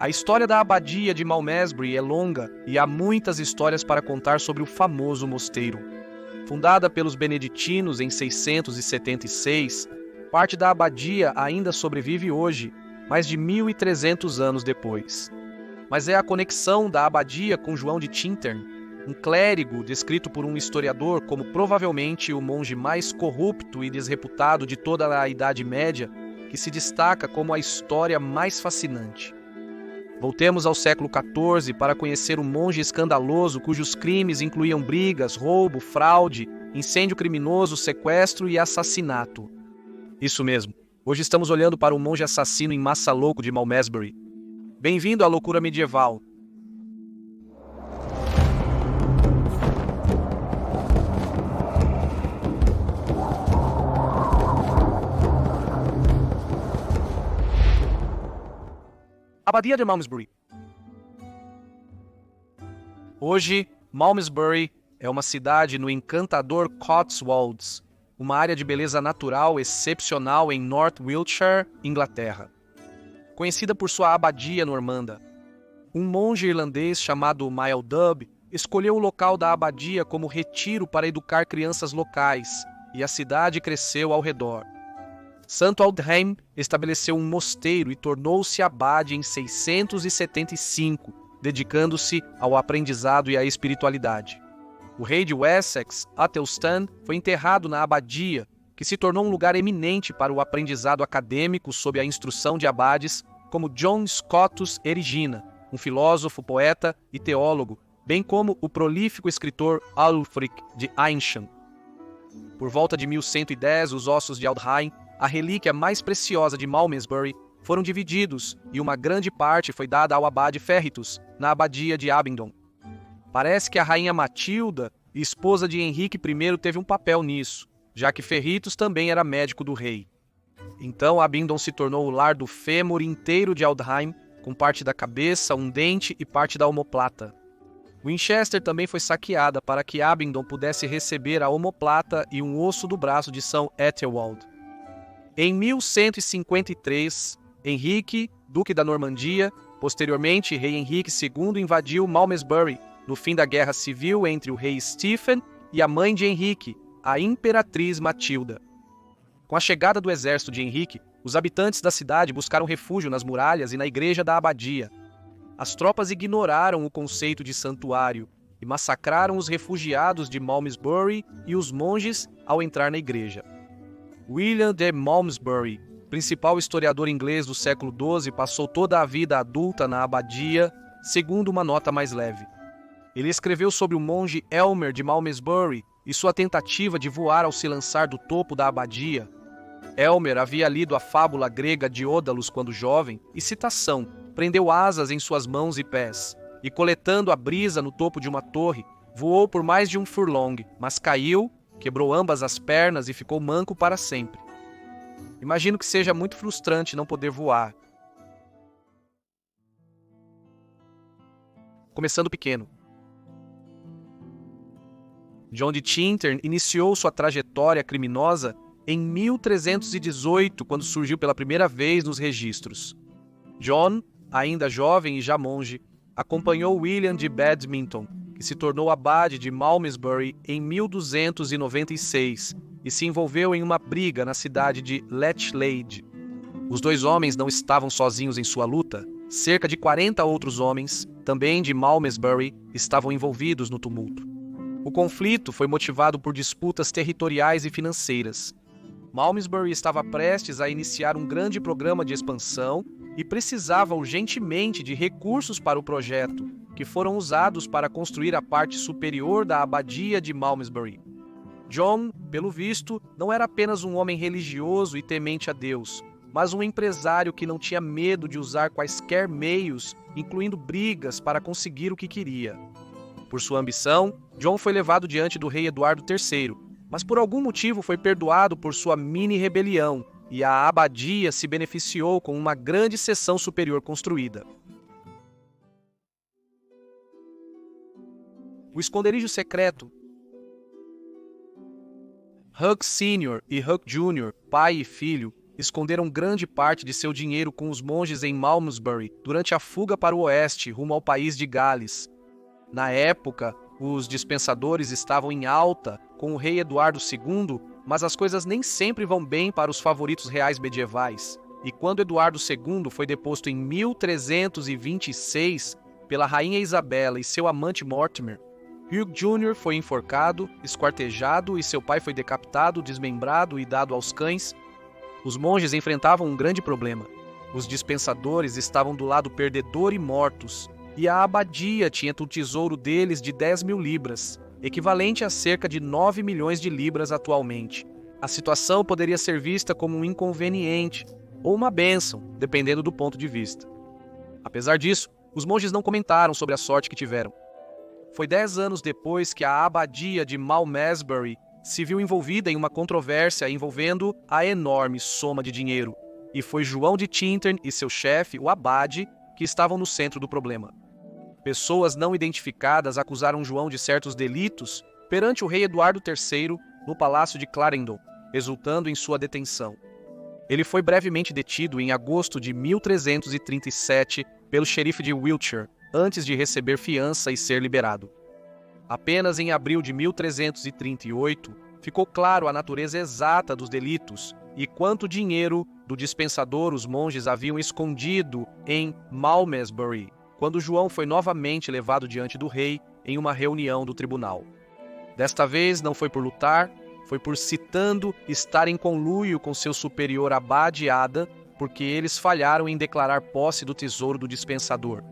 A história da abadia de Malmesbury é longa e há muitas histórias para contar sobre o famoso mosteiro. Fundada pelos beneditinos em 676, parte da abadia ainda sobrevive hoje, mais de 1300 anos depois. Mas é a conexão da abadia com João de Tintern, um clérigo descrito por um historiador como provavelmente o monge mais corrupto e desreputado de toda a Idade Média, que se destaca como a história mais fascinante. Voltemos ao século XIV para conhecer um monge escandaloso cujos crimes incluíam brigas, roubo, fraude, incêndio criminoso, sequestro e assassinato. Isso mesmo, hoje estamos olhando para um monge assassino em massa louco de Malmesbury. Bem-vindo à loucura medieval. Abadia de Malmesbury. Hoje, Malmesbury é uma cidade no encantador Cotswolds, uma área de beleza natural excepcional em North Wiltshire, Inglaterra. Conhecida por sua abadia normanda. Um monge irlandês chamado Mile Dubb escolheu o local da abadia como retiro para educar crianças locais, e a cidade cresceu ao redor. Santo Aldheim estabeleceu um mosteiro e tornou-se abade em 675, dedicando-se ao aprendizado e à espiritualidade. O rei de Wessex, Athelstan, foi enterrado na abadia, que se tornou um lugar eminente para o aprendizado acadêmico sob a instrução de abades como John Scotus Erigena, um filósofo, poeta e teólogo, bem como o prolífico escritor Ælfric de Eynsham. Por volta de 1110, os ossos de Aldheim, a relíquia mais preciosa de Malmesbury, foram divididos e uma grande parte foi dada ao abade Ferritus, na abadia de Abingdon. Parece que a rainha Matilda, esposa de Henrique I, teve um papel nisso, já que Ferritus também era médico do rei. Então Abingdon se tornou o lar do fêmur inteiro de Aldheim, com parte da cabeça, um dente e parte da omoplata. Winchester também foi saqueada para que Abingdon pudesse receber a omoplata e um osso do braço de São Ethelwald. Em 1153, Henrique, duque da Normandia, posteriormente rei Henrique II, invadiu Malmesbury, no fim da guerra civil entre o rei Stephen e a mãe de Henrique, a imperatriz Matilda. Com a chegada do exército de Henrique, os habitantes da cidade buscaram refúgio nas muralhas e na igreja da abadia. As tropas ignoraram o conceito de santuário e massacraram os refugiados de Malmesbury e os monges ao entrar na igreja. William de Malmesbury, principal historiador inglês do século XII, passou toda a vida adulta na abadia, segundo uma nota mais leve. Ele escreveu sobre o monge Elmer de Malmesbury e sua tentativa de voar ao se lançar do topo da abadia. Elmer havia lido a fábula grega de Ódalos quando jovem e, citação, prendeu asas em suas mãos e pés, e coletando a brisa no topo de uma torre, voou por mais de um furlong, mas caiu, quebrou ambas as pernas e ficou manco para sempre. Imagino que seja muito frustrante não poder voar. Começando pequeno. John de Tintern iniciou sua trajetória criminosa em 1318, quando surgiu pela primeira vez nos registros. John, ainda jovem e já monge, acompanhou William de Badminton, que se tornou abade de Malmesbury em 1296 e se envolveu em uma briga na cidade de Lechlade. Os dois homens não estavam sozinhos em sua luta. Cerca de 40 outros homens, também de Malmesbury, estavam envolvidos no tumulto. O conflito foi motivado por disputas territoriais e financeiras. Malmesbury estava prestes a iniciar um grande programa de expansão e precisava urgentemente de recursos para o projeto, que foram usados para construir a parte superior da abadia de Malmesbury. John, pelo visto, não era apenas um homem religioso e temente a Deus, mas um empresário que não tinha medo de usar quaisquer meios, incluindo brigas, para conseguir o que queria. Por sua ambição, John foi levado diante do rei Eduardo III, mas por algum motivo foi perdoado por sua mini-rebelião, e a abadia se beneficiou com uma grande seção superior construída. O esconderijo secreto. Hugh Sr. e Hugh Jr., pai e filho, esconderam grande parte de seu dinheiro com os monges em Malmesbury durante a fuga para o oeste, rumo ao país de Gales. Na época, os dispensadores estavam em alta com o rei Eduardo II, mas as coisas nem sempre vão bem para os favoritos reais medievais. E quando Eduardo II foi deposto em 1326 pela rainha Isabela e seu amante Mortimer, Hugh Jr. foi enforcado, esquartejado e seu pai foi decapitado, desmembrado e dado aos cães. Os monges enfrentavam um grande problema. Os dispensadores estavam do lado perdedor e mortos, e a abadia tinha o tesouro deles de 10.000 libras, equivalente a cerca de 9 milhões de libras atualmente. A situação poderia ser vista como um inconveniente ou uma bênção, dependendo do ponto de vista. Apesar disso, os monges não comentaram sobre a sorte que tiveram. Foi 10 anos depois que a abadia de Malmesbury se viu envolvida em uma controvérsia envolvendo a enorme soma de dinheiro, e foi João de Tintern e seu chefe, o abade, que estavam no centro do problema. Pessoas não identificadas acusaram João de certos delitos perante o rei Eduardo III no palácio de Clarendon, resultando em sua detenção. Ele foi brevemente detido em agosto de 1337 pelo xerife de Wiltshire, antes de receber fiança e ser liberado. Apenas em abril de 1338 ficou claro a natureza exata dos delitos e quanto dinheiro do dispensador os monges haviam escondido em Malmesbury, quando João foi novamente levado diante do rei em uma reunião do tribunal. Desta vez não foi por lutar, foi por citando estar em conluio com seu superior abade Ada, porque eles falharam em declarar posse do tesouro do dispensador.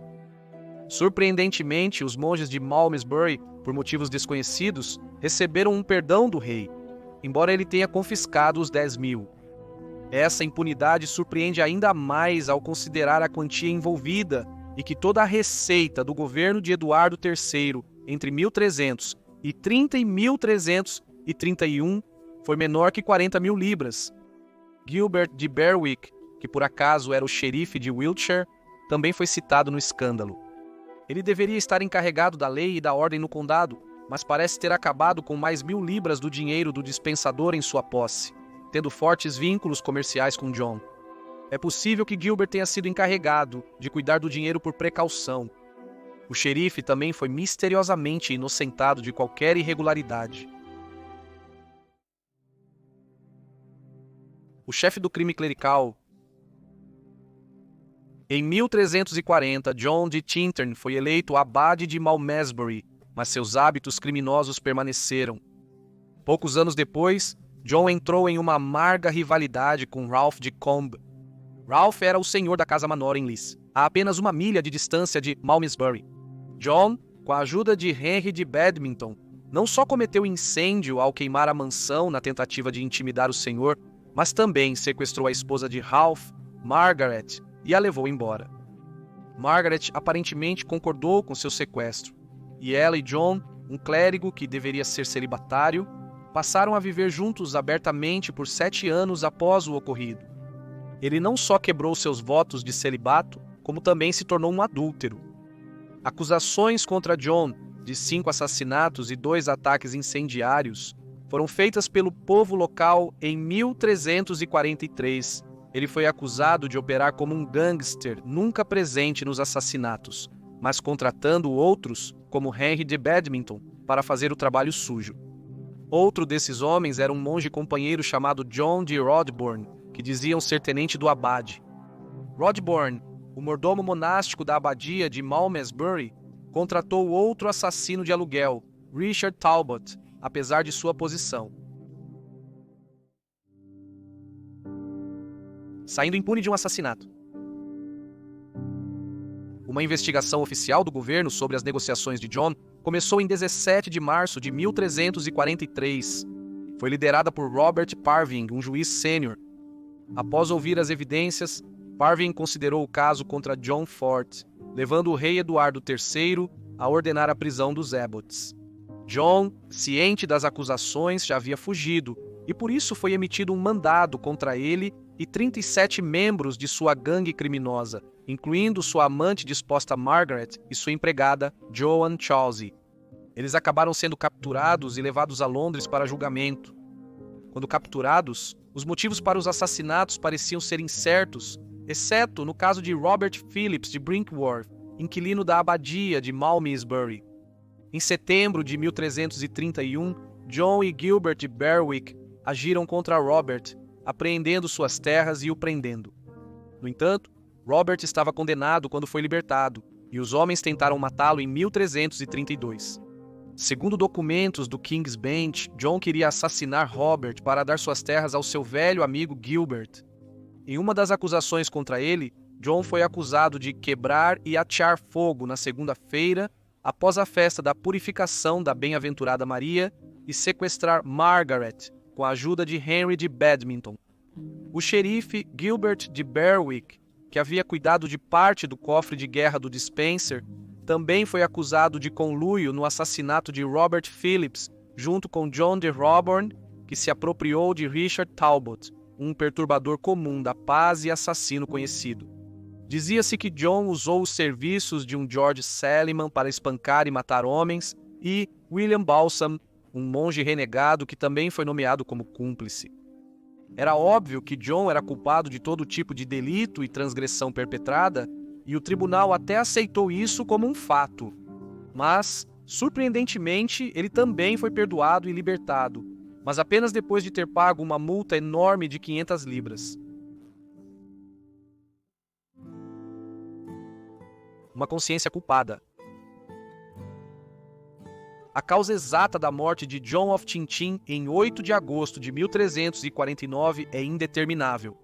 Surpreendentemente, os monges de Malmesbury, por motivos desconhecidos, receberam um perdão do rei, embora ele tenha confiscado os 10.000. Essa impunidade surpreende ainda mais ao considerar a quantia envolvida e que toda a receita do governo de Eduardo III entre 1330 e 1331 foi menor que 40.000 libras. Gilbert de Berwick, que por acaso era o xerife de Wiltshire, também foi citado no escândalo. Ele deveria estar encarregado da lei e da ordem no condado, mas parece ter acabado com mais 1.000 libras do dinheiro do dispensador em sua posse, tendo fortes vínculos comerciais com John. É possível que Gilbert tenha sido encarregado de cuidar do dinheiro por precaução. O xerife também foi misteriosamente inocentado de qualquer irregularidade. O chefe do crime clerical. Em 1340, John de Tintern foi eleito abade de Malmesbury, mas seus hábitos criminosos permaneceram. Poucos anos depois, John entrou em uma amarga rivalidade com Ralph de Combe. Ralph era o senhor da Casa Manor em Lees, a apenas 1 milha de distância de Malmesbury. John, com a ajuda de Henry de Badminton, não só cometeu incêndio ao queimar a mansão na tentativa de intimidar o senhor, mas também sequestrou a esposa de Ralph, Margaret, e a levou embora. Margaret aparentemente concordou com seu sequestro, e ela e John, um clérigo que deveria ser celibatário, passaram a viver juntos abertamente por 7 anos após o ocorrido. Ele não só quebrou seus votos de celibato, como também se tornou um adúltero. Acusações contra John de 5 assassinatos e 2 ataques incendiários foram feitas pelo povo local em 1343. Ele foi acusado de operar como um gangster nunca presente nos assassinatos, mas contratando outros, como Henry de Badminton, para fazer o trabalho sujo. Outro desses homens era um monge companheiro chamado John de Rodbourne, que diziam ser tenente do abade. Rodbourne, o mordomo monástico da abadia de Malmesbury, contratou outro assassino de aluguel, Richard Talbot, apesar de sua posição. Saindo impune de um assassinato. Uma investigação oficial do governo sobre as negociações de John começou em 17 de março de 1343. Foi liderada por Robert Parvin, um juiz sênior. Após ouvir as evidências, Parvin considerou o caso contra John forte, levando o rei Eduardo III a ordenar a prisão dos Abbots. John, ciente das acusações, já havia fugido, e por isso foi emitido um mandado contra ele e 37 membros de sua gangue criminosa, incluindo sua amante disposta Margaret e sua empregada Joan Chelsea. Eles acabaram sendo capturados e levados a Londres para julgamento. Quando capturados, Os motivos para os assassinatos pareciam ser incertos, exceto no caso de Robert Phillips de Brinkworth, inquilino da abadia de Malmesbury. Em setembro de 1331, John e Gilbert de Berwick agiram contra Robert, apreendendo suas terras e o prendendo. No entanto, Robert estava condenado quando foi libertado, e os homens tentaram matá-lo em 1332. Segundo documentos do King's Bench, John queria assassinar Robert para dar suas terras ao seu velho amigo Gilbert. Em uma das acusações contra ele, John foi acusado de quebrar e atear fogo na segunda-feira, após a festa da purificação da bem-aventurada Maria, e sequestrar Margaret, com a ajuda de Henry de Badminton. O xerife Gilbert de Berwick, que havia cuidado de parte do cofre de guerra do Despenser, também foi acusado de conluio no assassinato de Robert Phillips, junto com John de Roborne, que se apropriou de Richard Talbot, um perturbador comum da paz e assassino conhecido. Dizia-se que John usou os serviços de um George Salliman para espancar e matar homens, e William Balsam, um monge renegado que também foi nomeado como cúmplice. Era óbvio que John era culpado de todo tipo de delito e transgressão perpetrada, e o tribunal até aceitou isso como um fato. Mas, surpreendentemente, ele também foi perdoado e libertado, mas apenas depois de ter pago uma multa enorme de 500 libras. Uma consciência culpada. A causa exata da morte de John of Tintin em 8 de agosto de 1349 é indeterminável.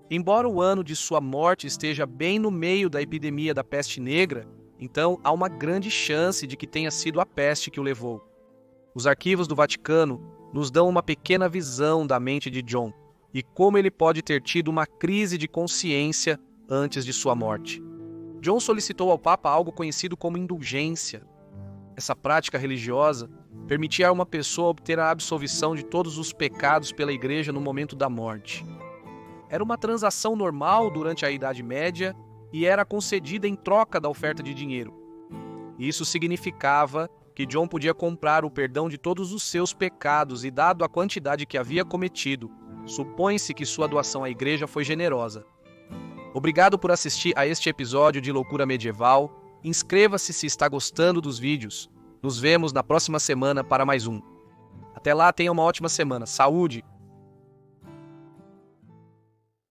Embora o ano de sua morte esteja bem no meio da epidemia da peste negra, então há uma grande chance de que tenha sido a peste que o levou. Os arquivos do Vaticano nos dão uma pequena visão da mente de John e como ele pode ter tido uma crise de consciência antes de sua morte. John solicitou ao Papa algo conhecido como indulgência. Essa prática religiosa permitia a uma pessoa obter a absolvição de todos os pecados pela Igreja no momento da morte. Era uma transação normal durante a Idade Média e era concedida em troca da oferta de dinheiro. Isso significava que John podia comprar o perdão de todos os seus pecados e, dado a quantidade que havia cometido, supõe-se que sua doação à Igreja foi generosa. Obrigado por assistir a este episódio de Loucura Medieval. Inscreva-se se está gostando dos vídeos. Nos vemos na próxima semana para mais um. Até lá, tenha uma ótima semana. Saúde!